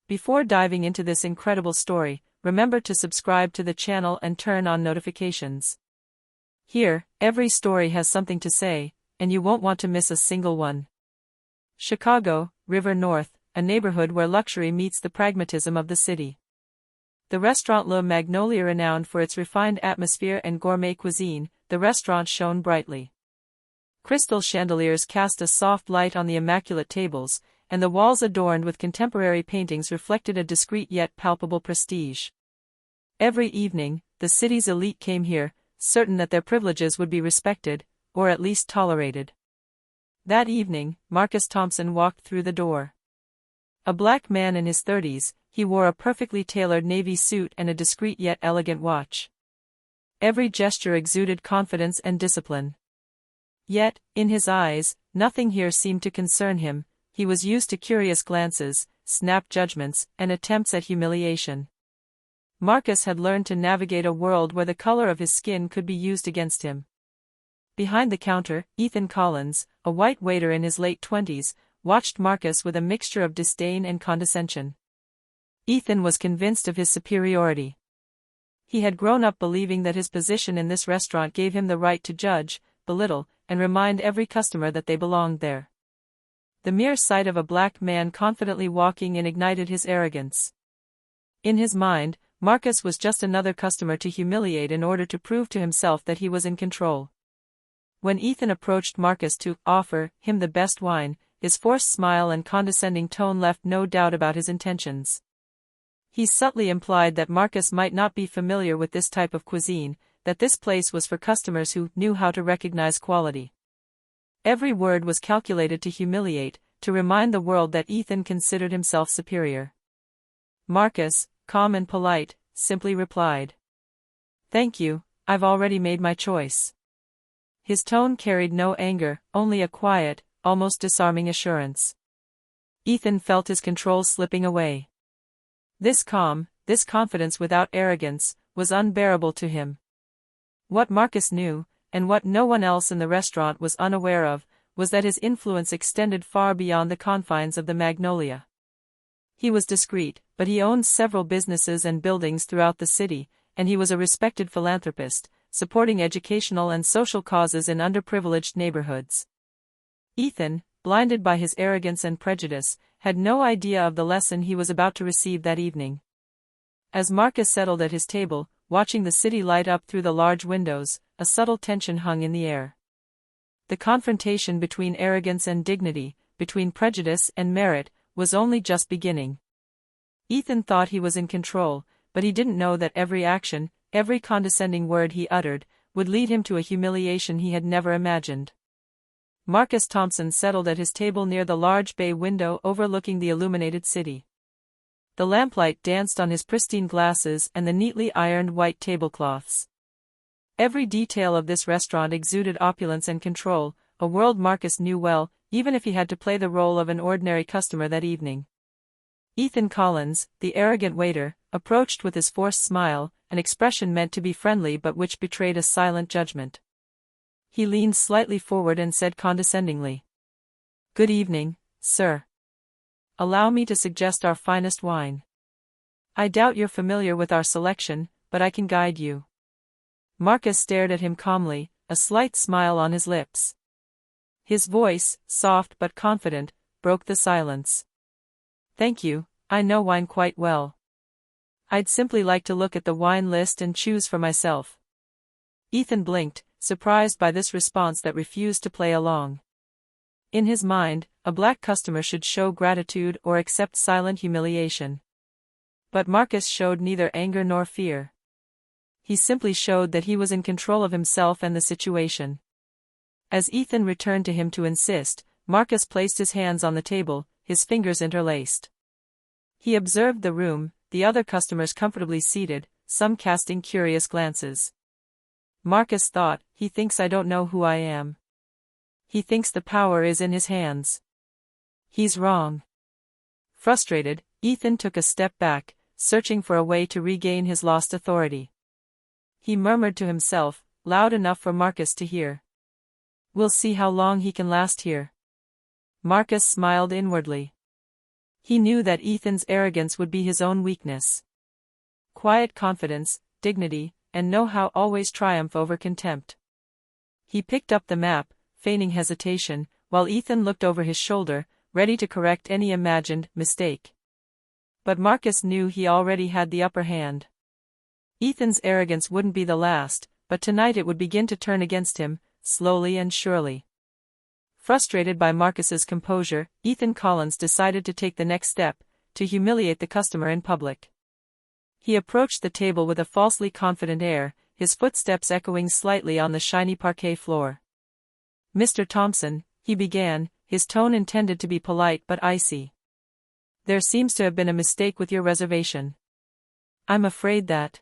Before diving into this incredible story, remember to subscribe to the channel and turn on notifications. Here, every story has something to say, and you won't want to miss a single one. Chicago, River North, a neighborhood where luxury meets the pragmatism of the city. The restaurant Le Magnolia, renowned for its refined atmosphere and gourmet cuisine, the restaurant shone brightly. Crystal chandeliers cast a soft light on the immaculate tables, and the walls adorned with contemporary paintings reflected a discreet yet palpable prestige. Every evening, the city's elite came here, certain that their privileges would be respected, or at least tolerated. That evening, Marcus Thompson walked through the door. A black man in his 30s, he wore a perfectly tailored navy suit and a discreet yet elegant watch. Every gesture exuded confidence and discipline. Yet, in his eyes, nothing here seemed to concern him. He was used to curious glances, snap judgments, and attempts at humiliation. Marcus had learned to navigate a world where the color of his skin could be used against him. Behind the counter, Ethan Collins, a white waiter in his late 20s, watched Marcus with a mixture of disdain and condescension. Ethan was convinced of his superiority. He had grown up believing that his position in this restaurant gave him the right to judge, belittle, and remind every customer that they belonged there. The mere sight of a black man confidently walking in ignited his arrogance. In his mind, Marcus was just another customer to humiliate in order to prove to himself that he was in control. When Ethan approached Marcus to offer him the best wine, his forced smile and condescending tone left no doubt about his intentions. He subtly implied that Marcus might not be familiar with this type of cuisine, that this place was for customers who knew how to recognize quality. Every word was calculated to humiliate, to remind the world that Ethan considered himself superior. Marcus, calm and polite, simply replied, "Thank you, I've already made my choice." His tone carried no anger, only a quiet, almost disarming assurance. Ethan felt his control slipping away. This calm, this confidence without arrogance, was unbearable to him. What Marcus knew, and what no one else in the restaurant was unaware of, was that his influence extended far beyond the confines of the Magnolia. He was discreet, but he owned several businesses and buildings throughout the city, and he was a respected philanthropist, supporting educational and social causes in underprivileged neighborhoods. Ethan, blinded by his arrogance and prejudice, had no idea of the lesson he was about to receive that evening. As Marcus settled at his table, watching the city light up through the large windows, a subtle tension hung in the air. The confrontation between arrogance and dignity, between prejudice and merit, was only just beginning. Ethan thought he was in control, but he didn't know that every action, every condescending word he uttered, would lead him to a humiliation he had never imagined. Marcus Thompson settled at his table near the large bay window overlooking the illuminated city. The lamplight danced on his pristine glasses and the neatly ironed white tablecloths. Every detail of this restaurant exuded opulence and control, a world Marcus knew well, even if he had to play the role of an ordinary customer that evening. Ethan Collins, the arrogant waiter, approached with his forced smile, an expression meant to be friendly but which betrayed a silent judgment. He leaned slightly forward and said condescendingly, "Good evening, sir. Allow me to suggest our finest wine. I doubt you're familiar with our selection, but I can guide you." Marcus stared at him calmly, a slight smile on his lips. His voice, soft but confident, broke the silence. "Thank you, I know wine quite well. I'd simply like to look at the wine list and choose for myself." Ethan blinked, surprised by this response that refused to play along. In his mind, a black customer should show gratitude or accept silent humiliation. But Marcus showed neither anger nor fear. He simply showed that he was in control of himself and the situation. As Ethan returned to him to insist, Marcus placed his hands on the table, his fingers interlaced. He observed the room, the other customers comfortably seated, some casting curious glances. Marcus thought, "He thinks I don't know who I am. He thinks the power is in his hands. He's wrong." Frustrated, Ethan took a step back, searching for a way to regain his lost authority. He murmured to himself, loud enough for Marcus to hear, "We'll see how long he can last here." Marcus smiled inwardly. He knew that Ethan's arrogance would be his own weakness. Quiet confidence, dignity, and know-how always triumph over contempt. He picked up the map, feigning hesitation, while Ethan looked over his shoulder, ready to correct any imagined mistake. But Marcus knew he already had the upper hand. Ethan's arrogance wouldn't be the last, but tonight it would begin to turn against him, slowly and surely. Frustrated by Marcus's composure, Ethan Collins decided to take the next step, to humiliate the customer in public. He approached the table with a falsely confident air, his footsteps echoing slightly on the shiny parquet floor. "Mr. Thompson," he began, his tone intended to be polite but icy. "There seems to have been a mistake with your reservation. I'm afraid that..."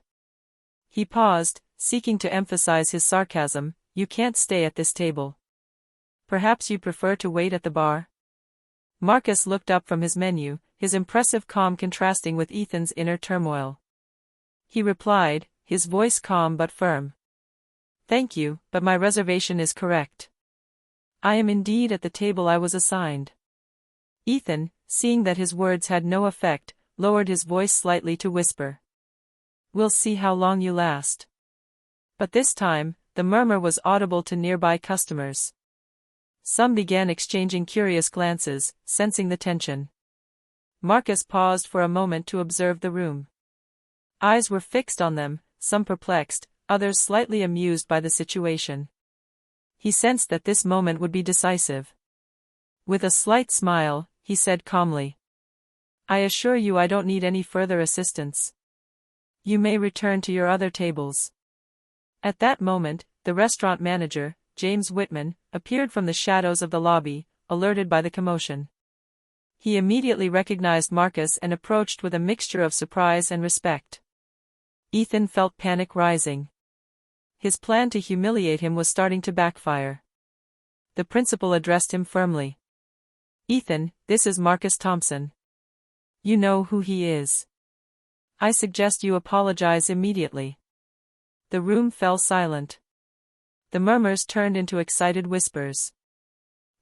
He paused, seeking to emphasize his sarcasm. "You can't stay at this table. Perhaps you prefer to wait at the bar?" Marcus looked up from his menu, his impressive calm contrasting with Ethan's inner turmoil. He replied, his voice calm but firm. "Thank you, but my reservation is correct. I am indeed at the table I was assigned." Ethan, seeing that his words had no effect, lowered his voice slightly to whisper, "We'll see how long you last." But this time, the murmur was audible to nearby customers. Some began exchanging curious glances, sensing the tension. Marcus paused for a moment to observe the room. Eyes were fixed on them, some perplexed, others slightly amused by the situation. He sensed that this moment would be decisive. With a slight smile, he said calmly, "I assure you I don't need any further assistance. You may return to your other tables." At that moment, the restaurant manager, James Whitman, appeared from the shadows of the lobby, alerted by the commotion. He immediately recognized Marcus and approached with a mixture of surprise and respect. Ethan felt panic rising. His plan to humiliate him was starting to backfire. The principal addressed him firmly. "Ethan, this is Marcus Thompson. You know who he is. I suggest you apologize immediately." The room fell silent. The murmurs turned into excited whispers.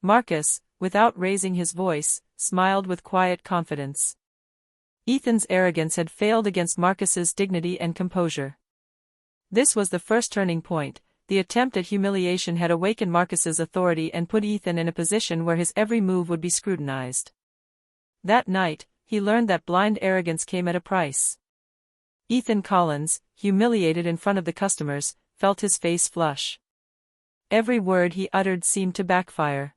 Marcus, without raising his voice, smiled with quiet confidence. Ethan's arrogance had failed against Marcus's dignity and composure. This was the first turning point. The attempt at humiliation had awakened Marcus's authority and put Ethan in a position where his every move would be scrutinized. That night, he learned that blind arrogance came at a price. Ethan Collins, humiliated in front of the customers, felt his face flush. Every word he uttered seemed to backfire.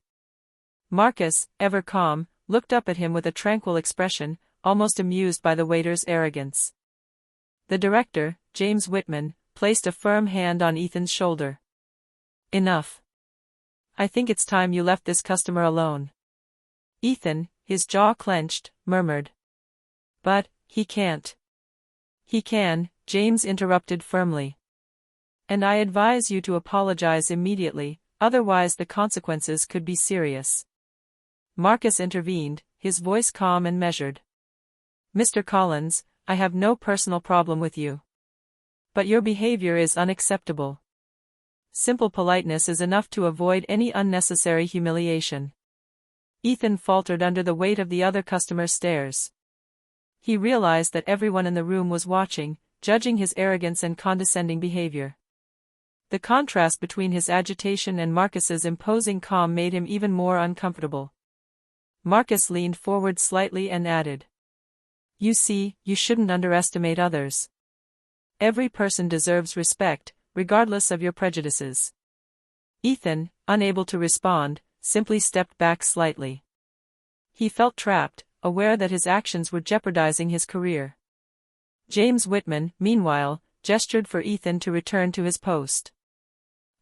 Marcus, ever calm, looked up at him with a tranquil expression, almost amused by the waiter's arrogance. The director, James Whitman, placed a firm hand on Ethan's shoulder. "Enough. I think it's time you left this customer alone." Ethan, his jaw clenched, murmured, "But, he can't." "He can," James interrupted firmly. "And I advise you to apologize immediately, otherwise the consequences could be serious." Marcus intervened, his voice calm and measured. "Mr. Collins, I have no personal problem with you. But your behavior is unacceptable. Simple politeness is enough to avoid any unnecessary humiliation." Ethan faltered under the weight of the other customers' stares. He realized that everyone in the room was watching, judging his arrogance and condescending behavior. The contrast between his agitation and Marcus's imposing calm made him even more uncomfortable. Marcus leaned forward slightly and added, "You see, you shouldn't underestimate others. Every person deserves respect, regardless of your prejudices." Ethan, unable to respond, simply stepped back slightly. He felt trapped, aware that his actions were jeopardizing his career. James Whitman, meanwhile, gestured for Ethan to return to his post.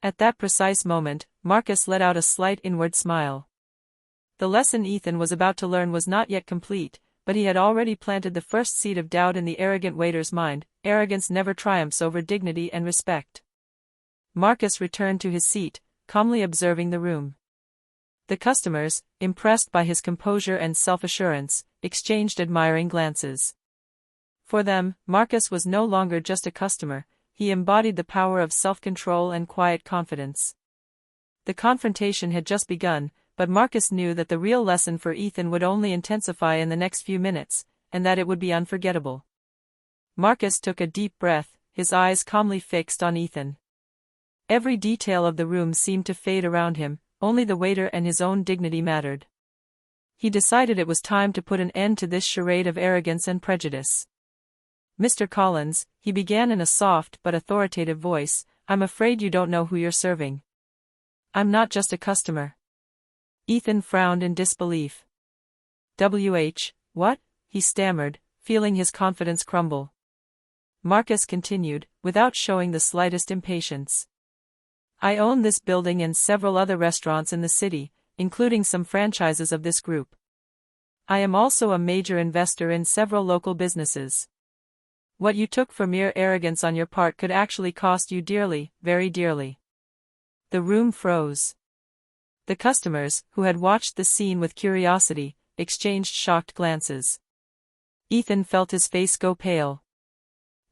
At that precise moment, Marcus let out a slight inward smile. The lesson Ethan was about to learn was not yet complete, but he had already planted the first seed of doubt in the arrogant waiter's mind. Arrogance never triumphs over dignity and respect. Marcus returned to his seat, calmly observing the room. The customers, impressed by his composure and self-assurance, exchanged admiring glances. For them, Marcus was no longer just a customer, he embodied the power of self-control and quiet confidence. The confrontation had just begun, but Marcus knew that the real lesson for Ethan would only intensify in the next few minutes, and that it would be unforgettable. Marcus took a deep breath, his eyes calmly fixed on Ethan. Every detail of the room seemed to fade around him, only the waiter and his own dignity mattered. He decided it was time to put an end to this charade of arrogance and prejudice. "Mr. Collins," he began in a soft but authoritative voice, "I'm afraid you don't know who you're serving. I'm not just a customer." Ethan frowned in disbelief. What?" he stammered, feeling his confidence crumble. Marcus continued, without showing the slightest impatience. "I own this building and several other restaurants in the city, including some franchises of this group. I am also a major investor in several local businesses. What you took for mere arrogance on your part could actually cost you dearly, very dearly." The room froze. The customers, who had watched the scene with curiosity, exchanged shocked glances. Ethan felt his face go pale.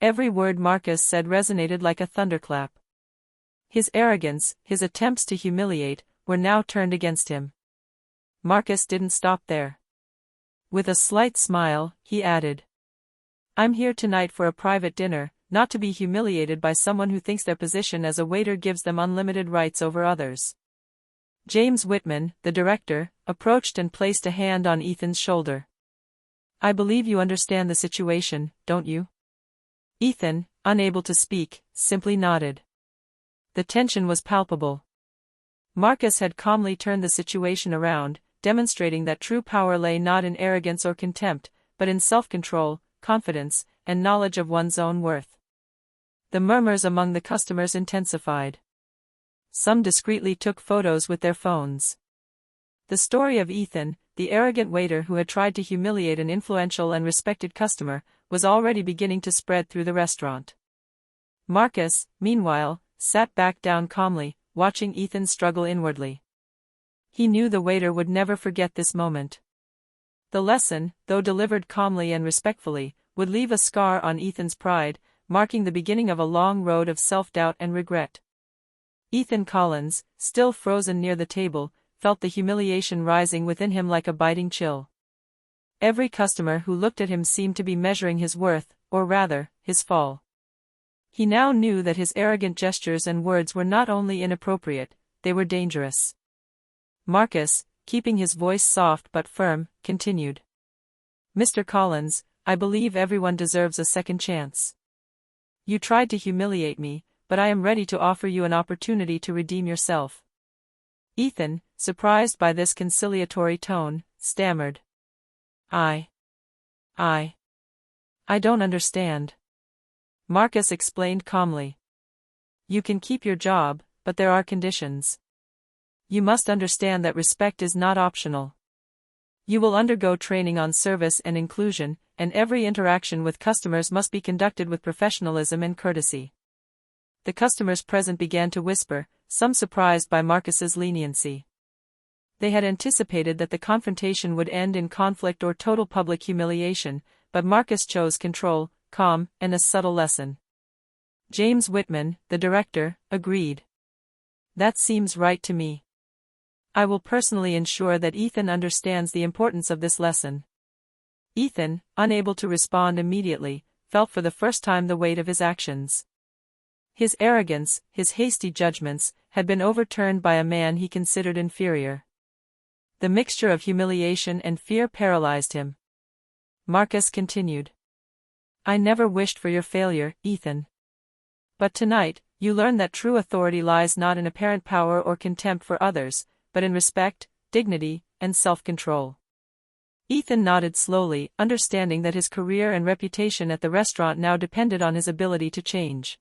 Every word Marcus said resonated like a thunderclap. His arrogance, his attempts to humiliate, were now turned against him. Marcus didn't stop there. With a slight smile, he added, "I'm here tonight for a private dinner, not to be humiliated by someone who thinks their position as a waiter gives them unlimited rights over others." James Whitman, the director, approached and placed a hand on Ethan's shoulder. "I believe you understand the situation, don't you?" Ethan, unable to speak, simply nodded. The tension was palpable. Marcus had calmly turned the situation around, demonstrating that true power lay not in arrogance or contempt, but in self-control, confidence, and knowledge of one's own worth. The murmurs among the customers intensified. Some discreetly took photos with their phones. The story of Ethan, the arrogant waiter who had tried to humiliate an influential and respected customer, was already beginning to spread through the restaurant. Marcus, meanwhile, sat back down calmly, watching Ethan struggle inwardly. He knew the waiter would never forget this moment. The lesson, though delivered calmly and respectfully, would leave a scar on Ethan's pride, marking the beginning of a long road of self-doubt and regret. Ethan Collins, still frozen near the table, felt the humiliation rising within him like a biting chill. Every customer who looked at him seemed to be measuring his worth, or rather, his fall. He now knew that his arrogant gestures and words were not only inappropriate, they were dangerous. Marcus, keeping his voice soft but firm, continued. "Mr. Collins, I believe everyone deserves a second chance. You tried to humiliate me, but I am ready to offer you an opportunity to redeem yourself." Ethan, surprised by this conciliatory tone, stammered. I don't understand." Marcus explained calmly. "You can keep your job, but there are conditions. You must understand that respect is not optional. You will undergo training on service and inclusion, and every interaction with customers must be conducted with professionalism and courtesy." The customers present began to whisper, some surprised by Marcus's leniency. They had anticipated that the confrontation would end in conflict or total public humiliation, but Marcus chose control, calm, and a subtle lesson. James Whitman, the director, agreed. "That seems right to me. I will personally ensure that Ethan understands the importance of this lesson." Ethan, unable to respond immediately, felt for the first time the weight of his actions. His arrogance, his hasty judgments, had been overturned by a man he considered inferior. The mixture of humiliation and fear paralyzed him. Marcus continued. "I never wished for your failure, Ethan. But tonight, you learn that true authority lies not in apparent power or contempt for others, but in respect, dignity, and self-control." Ethan nodded slowly, understanding that his career and reputation at the restaurant now depended on his ability to change.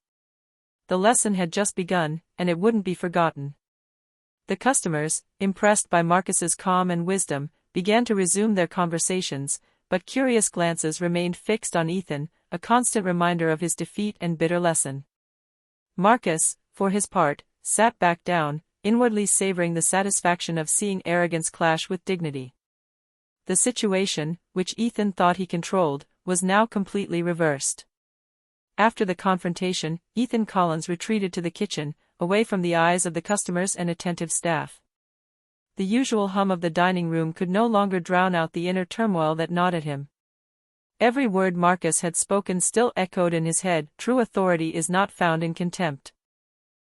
The lesson had just begun, and it wouldn't be forgotten. The customers, impressed by Marcus's calm and wisdom, began to resume their conversations, but curious glances remained fixed on Ethan, a constant reminder of his defeat and bitter lesson. Marcus, for his part, sat back down, inwardly savoring the satisfaction of seeing arrogance clash with dignity. The situation, which Ethan thought he controlled, was now completely reversed. After the confrontation, Ethan Collins retreated to the kitchen, away from the eyes of the customers and attentive staff. The usual hum of the dining room could no longer drown out the inner turmoil that gnawed at him. Every word Marcus had spoken still echoed in his head: true authority is not found in contempt.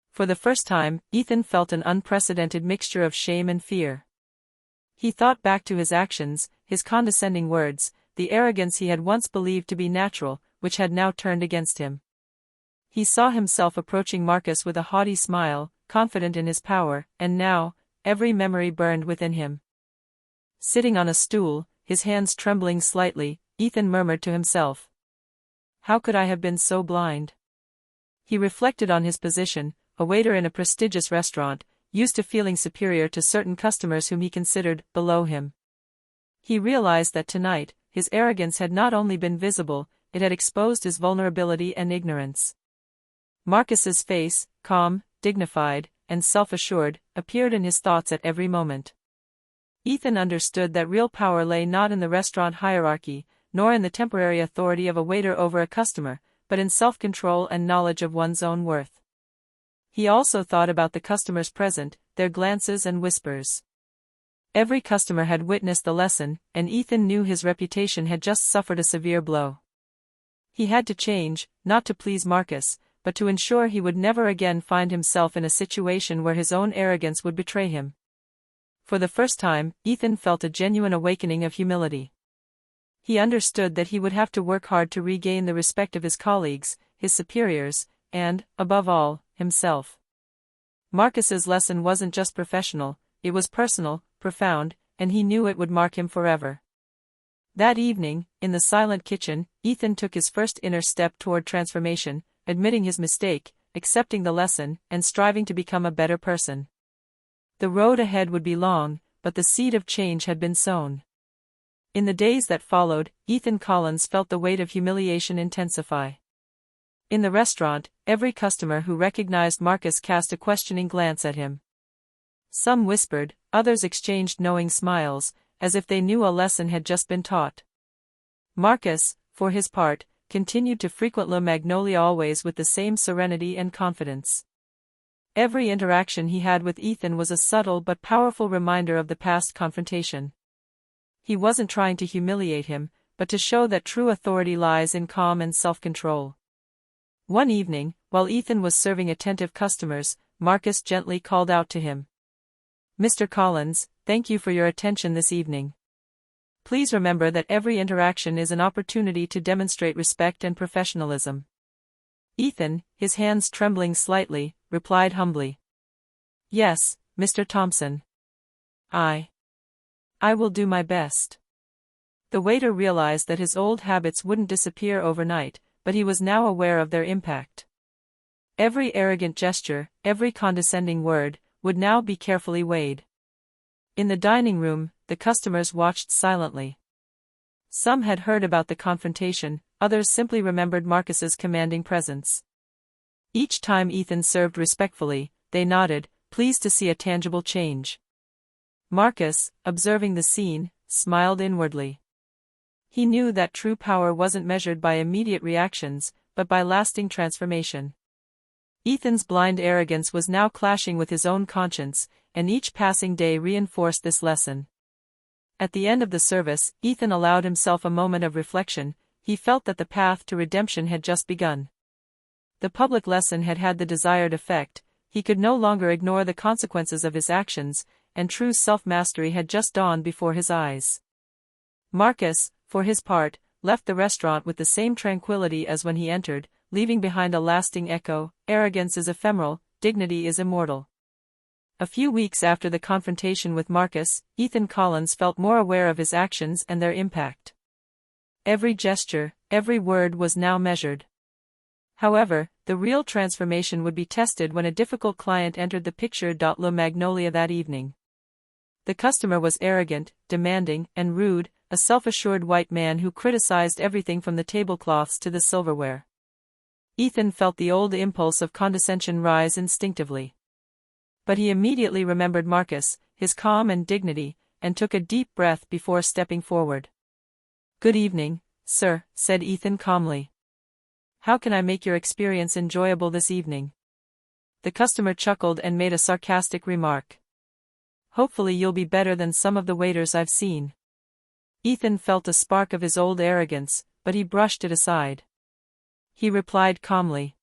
For the first time, Ethan felt an unprecedented mixture of shame and fear. He thought back to his actions, his condescending words, the arrogance he had once believed to be natural, which had now turned against him. He saw himself approaching Marcus with a haughty smile, confident in his power, and now, every memory burned within him. Sitting on a stool, his hands trembling slightly, Ethan murmured to himself, "How could I have been so blind?" He reflected on his position, a waiter in a prestigious restaurant, used to feeling superior to certain customers whom he considered below him. He realized that tonight, his arrogance had not only been visible, it had exposed his vulnerability and ignorance. Marcus's face, calm, dignified, and self-assured, appeared in his thoughts at every moment. Ethan understood that real power lay not in the restaurant hierarchy, nor in the temporary authority of a waiter over a customer, but in self-control and knowledge of one's own worth. He also thought about the customers present, their glances and whispers. Every customer had witnessed the lesson, and Ethan knew his reputation had just suffered a severe blow. He had to change, not to please Marcus, but to ensure he would never again find himself in a situation where his own arrogance would betray him. For the first time, Ethan felt a genuine awakening of humility. He understood that he would have to work hard to regain the respect of his colleagues, his superiors, and, above all, himself. Marcus's lesson wasn't just professional, it was personal, profound, and he knew it would mark him forever. That evening, in the silent kitchen, Ethan took his first inner step toward transformation, admitting his mistake, accepting the lesson, and striving to become a better person. The road ahead would be long, but the seed of change had been sown. In the days that followed, Ethan Collins felt the weight of humiliation intensify. In the restaurant, every customer who recognized Marcus cast a questioning glance at him. Some whispered, others exchanged knowing smiles, as if they knew a lesson had just been taught. Marcus, for his part, continued to frequent La Magnolia always with the same serenity and confidence. Every interaction he had with Ethan was a subtle but powerful reminder of the past confrontation. He wasn't trying to humiliate him, but to show that true authority lies in calm and self-control. One evening, while Ethan was serving attentive customers, Marcus gently called out to him. "Mr. Collins, thank you for your attention this evening. Please remember that every interaction is an opportunity to demonstrate respect and professionalism." Ethan, his hands trembling slightly, replied humbly, "Yes, Mr. Thompson. I will do my best." The waiter realized that his old habits wouldn't disappear overnight, but he was now aware of their impact. Every arrogant gesture, every condescending word, would now be carefully weighed. In the dining room, the customers watched silently. Some had heard about the confrontation, others simply remembered Marcus's commanding presence. Each time Ethan served respectfully, they nodded, pleased to see a tangible change. Marcus, observing the scene, smiled inwardly. He knew that true power wasn't measured by immediate reactions, but by lasting transformation. Ethan's blind arrogance was now clashing with his own conscience, and each passing day reinforced this lesson. At the end of the service, Ethan allowed himself a moment of reflection. He felt that the path to redemption had just begun. The public lesson had had the desired effect, he could no longer ignore the consequences of his actions, and true self-mastery had just dawned before his eyes. Marcus, for his part, left the restaurant with the same tranquility as when he entered, leaving behind a lasting echo: arrogance is ephemeral, dignity is immortal. A few weeks after the confrontation with Marcus, Ethan Collins felt more aware of his actions and their impact. Every gesture, every word was now measured. However, the real transformation would be tested when a difficult client entered the picture. La Magnolia that evening. The customer was arrogant, demanding, and rude, a self-assured white man who criticized everything from the tablecloths to the silverware. Ethan felt the old impulse of condescension rise instinctively. But he immediately remembered Marcus, his calm and dignity, and took a deep breath before stepping forward. "Good evening, sir," said Ethan calmly. "How can I make your experience enjoyable this evening?" The customer chuckled and made a sarcastic remark. Hopefully you'll be better than some of the waiters I've seen. Ethan felt a spark of his old arrogance, but he brushed it aside. He replied calmly,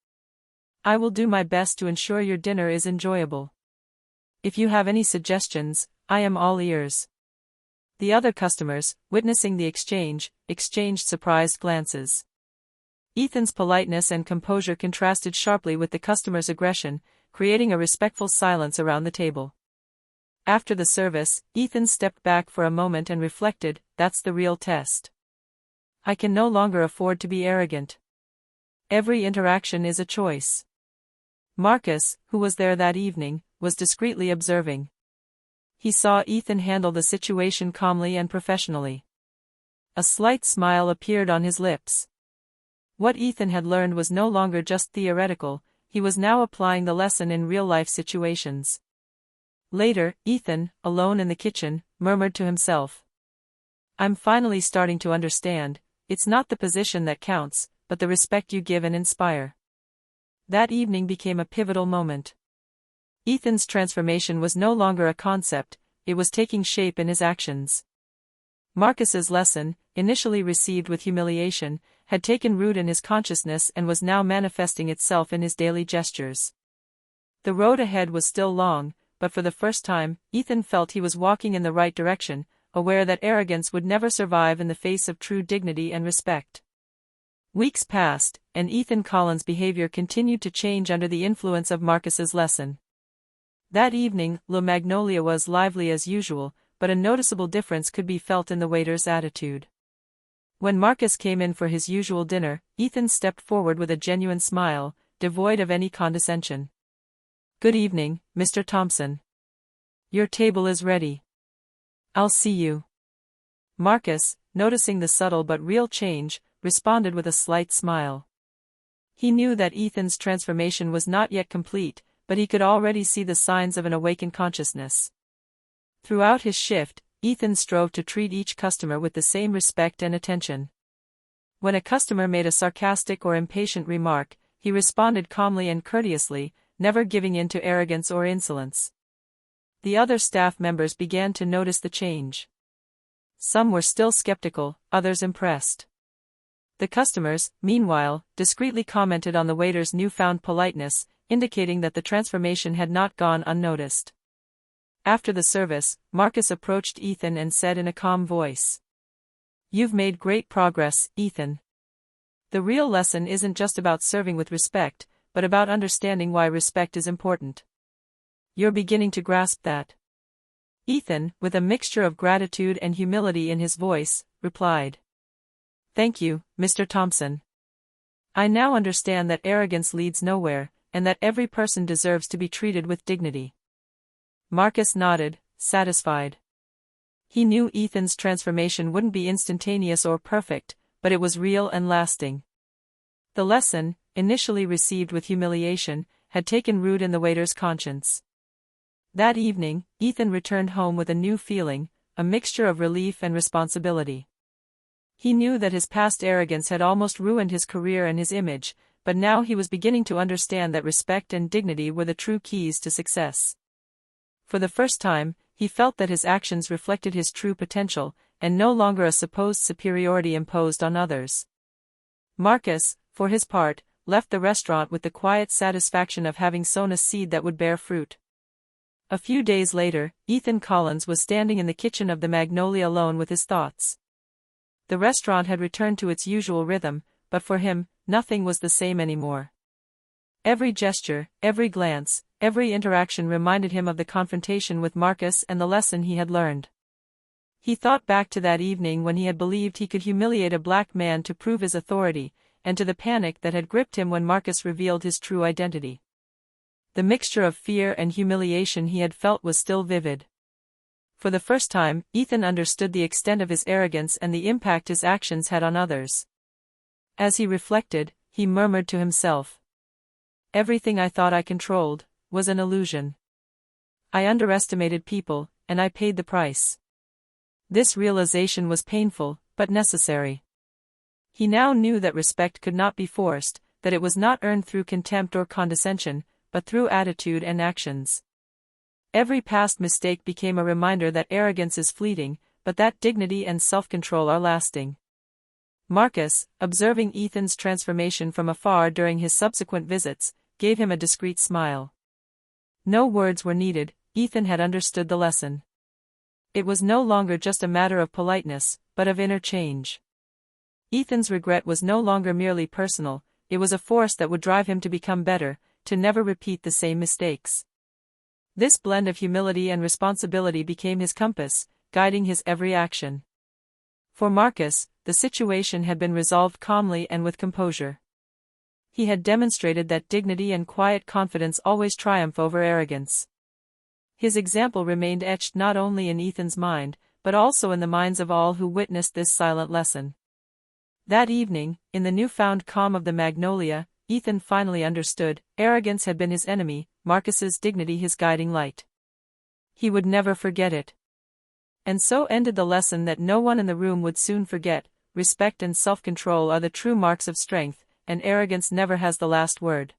I will do my best to ensure your dinner is enjoyable. If you have any suggestions, I am all ears. The other customers, witnessing the exchange, exchanged surprised glances. Ethan's politeness and composure contrasted sharply with the customer's aggression, creating a respectful silence around the table. After the service, Ethan stepped back for a moment and reflected, that's the real test. I can no longer afford to be arrogant. Every interaction is a choice. Marcus, who was there that evening, was discreetly observing. He saw Ethan handle the situation calmly and professionally. A slight smile appeared on his lips. What Ethan had learned was no longer just theoretical, he was now applying the lesson in real-life situations. Later, Ethan, alone in the kitchen, murmured to himself. I'm finally starting to understand, it's not the position that counts, but the respect you give and inspire. That evening became a pivotal moment. Ethan's transformation was no longer a concept, it was taking shape in his actions. Marcus's lesson, initially received with humiliation, had taken root in his consciousness and was now manifesting itself in his daily gestures. The road ahead was still long, but for the first time, Ethan felt he was walking in the right direction, aware that arrogance would never survive in the face of true dignity and respect. Weeks passed, and Ethan Collins' behavior continued to change under the influence of Marcus's lesson. That evening, La Magnolia was lively as usual, but a noticeable difference could be felt in the waiter's attitude. When Marcus came in for his usual dinner, Ethan stepped forward with a genuine smile, devoid of any condescension. Good evening, Mr. Thompson. Your table is ready. I'll see you. Marcus, noticing the subtle but real change, responded with a slight smile. He knew that Ethan's transformation was not yet complete, but he could already see the signs of an awakened consciousness. Throughout his shift, Ethan strove to treat each customer with the same respect and attention. When a customer made a sarcastic or impatient remark, he responded calmly and courteously, never giving in to arrogance or insolence. The other staff members began to notice the change. Some were still skeptical, others impressed. The customers, meanwhile, discreetly commented on the waiter's newfound politeness, indicating that the transformation had not gone unnoticed. After the service, Marcus approached Ethan and said in a calm voice, You've made great progress, Ethan. The real lesson isn't just about serving with respect, but about understanding why respect is important. You're beginning to grasp that. Ethan, with a mixture of gratitude and humility in his voice, replied, Thank you, Mr. Thompson. I now understand that arrogance leads nowhere, and that every person deserves to be treated with dignity. Marcus nodded, satisfied. He knew Ethan's transformation wouldn't be instantaneous or perfect, but it was real and lasting. The lesson, initially received with humiliation, had taken root in the waiter's conscience. That evening, Ethan returned home with a new feeling, a mixture of relief and responsibility. He knew that his past arrogance had almost ruined his career and his image, but now he was beginning to understand that respect and dignity were the true keys to success. For the first time, he felt that his actions reflected his true potential, and no longer a supposed superiority imposed on others. Marcus, for his part, left the restaurant with the quiet satisfaction of having sown a seed that would bear fruit. A few days later, Ethan Collins was standing in the kitchen of the Magnolia alone with his thoughts. The restaurant had returned to its usual rhythm, but for him, nothing was the same anymore. Every gesture, every glance, every interaction reminded him of the confrontation with Marcus and the lesson he had learned. He thought back to that evening when he had believed he could humiliate a black man to prove his authority, and to the panic that had gripped him when Marcus revealed his true identity. The mixture of fear and humiliation he had felt was still vivid. For the first time, Ethan understood the extent of his arrogance and the impact his actions had on others. As he reflected, he murmured to himself, Everything I thought I controlled was an illusion. I underestimated people, and I paid the price. This realization was painful, but necessary. He now knew that respect could not be forced, that it was not earned through contempt or condescension, but through attitude and actions. Every past mistake became a reminder that arrogance is fleeting, but that dignity and self-control are lasting. Marcus, observing Ethan's transformation from afar during his subsequent visits, gave him a discreet smile. No words were needed, Ethan had understood the lesson. It was no longer just a matter of politeness, but of inner change. Ethan's regret was no longer merely personal, it was a force that would drive him to become better, to never repeat the same mistakes. This blend of humility and responsibility became his compass, guiding his every action. For Marcus, the situation had been resolved calmly and with composure. He had demonstrated that dignity and quiet confidence always triumph over arrogance. His example remained etched not only in Ethan's mind, but also in the minds of all who witnessed this silent lesson. That evening, in the newfound calm of the Magnolia, Ethan finally understood, arrogance had been his enemy, Marcus's dignity his guiding light. He would never forget it. And so ended the lesson that no one in the room would soon forget: respect and self-control are the true marks of strength, and arrogance never has the last word.